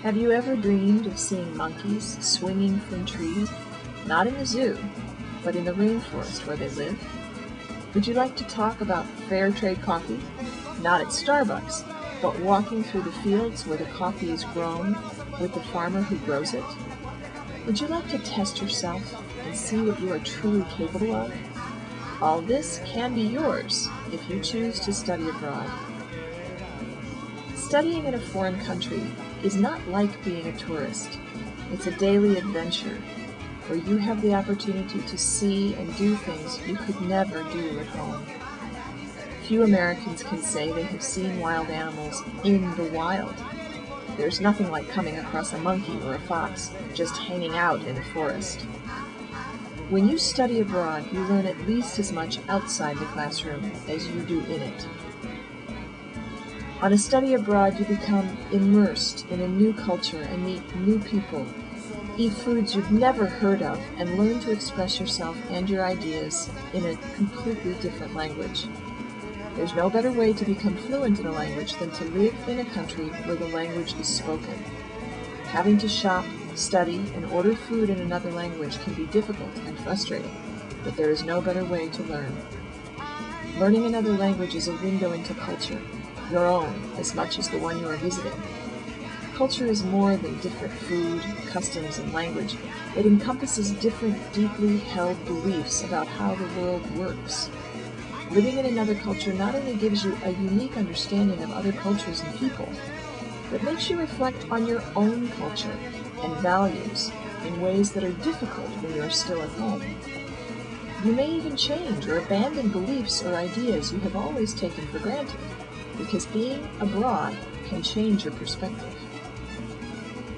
Have you ever dreamed of seeing monkeys swinging from trees, not in the zoo, but in the rainforest where they live? Would you like to talk about fair trade coffee? Not at Starbucks, but walking through the fields where the coffee is grown with the farmer who grows it? Would you like to test yourself and see what you are truly capable of? All this can be yours if you choose to study abroad. Studying in a foreign country is not like being a tourist. It's a daily adventure where you have the opportunity to see and do things you could never do at home. Few Americans can say they have seen wild animals in the wild. There's nothing like coming across a monkey or a fox just hanging out in a forest. When you study abroad, you learn at least as much outside the classroom as you do in it. On a study abroad, you become immersed in a new culture and meet new people, eat foods you've never heard of, and learn to express yourself and your ideas in a completely different language. There's no better way to become fluent in a language than to live in a country where the language is spoken. Having to shop, study, and order food in another language can be difficult and frustrating, but there is no better way to learn. Learning another language is a window into culture, your own as much as the one you are visiting. Culture is more than different food, customs, and language. It encompasses different, deeply held beliefs about how the world works. Living in another culture not only gives you a unique understanding of other cultures and people, but makes you reflect on your own culture and values in ways that are difficult when you are still at home. You may even change or abandon beliefs or ideas you have always taken for granted, because being abroad can change your perspective.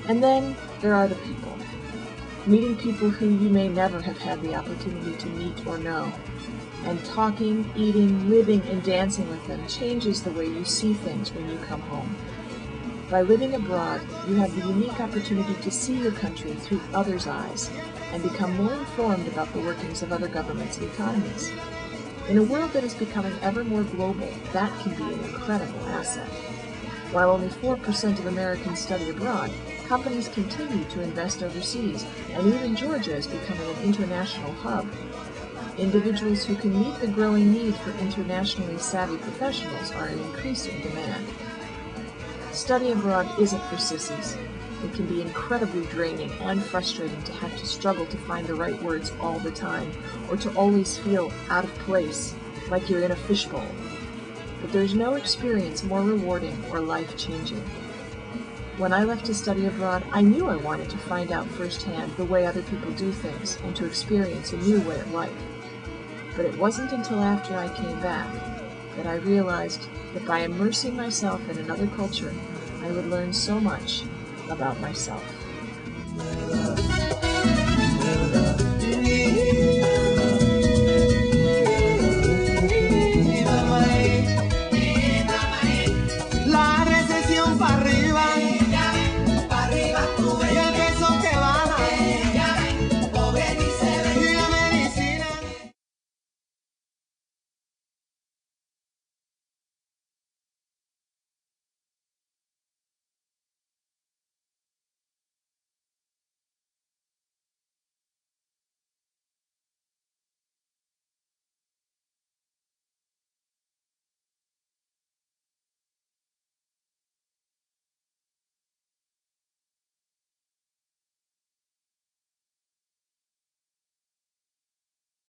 And then there are the people. Meeting people who you may never have had the opportunity to meet or know. And talking, eating, living, and dancing with them changes the way you see things when you come home. By living abroad, you have the unique opportunity to see your country through others' eyes and become more informed about the workings of other governments and economies. In a world that is becoming ever more global, that can be an incredible asset. While only 4% of Americans study abroad, companies continue to invest overseas, and even Georgia is becoming an international hub. Individuals who can meet the growing need for internationally savvy professionals are in increasing demand. Study abroad isn't for sissies. It can be incredibly draining and frustrating to have to struggle to find the right words all the time, or to always feel out of place, like you're in a fishbowl. But there's no experience more rewarding or life-changing. When I left to study abroad, I knew I wanted to find out firsthand the way other people do things and to experience a new way of life. But it wasn't until after I came back that I realized that by immersing myself in another culture, I would learn so much about myself.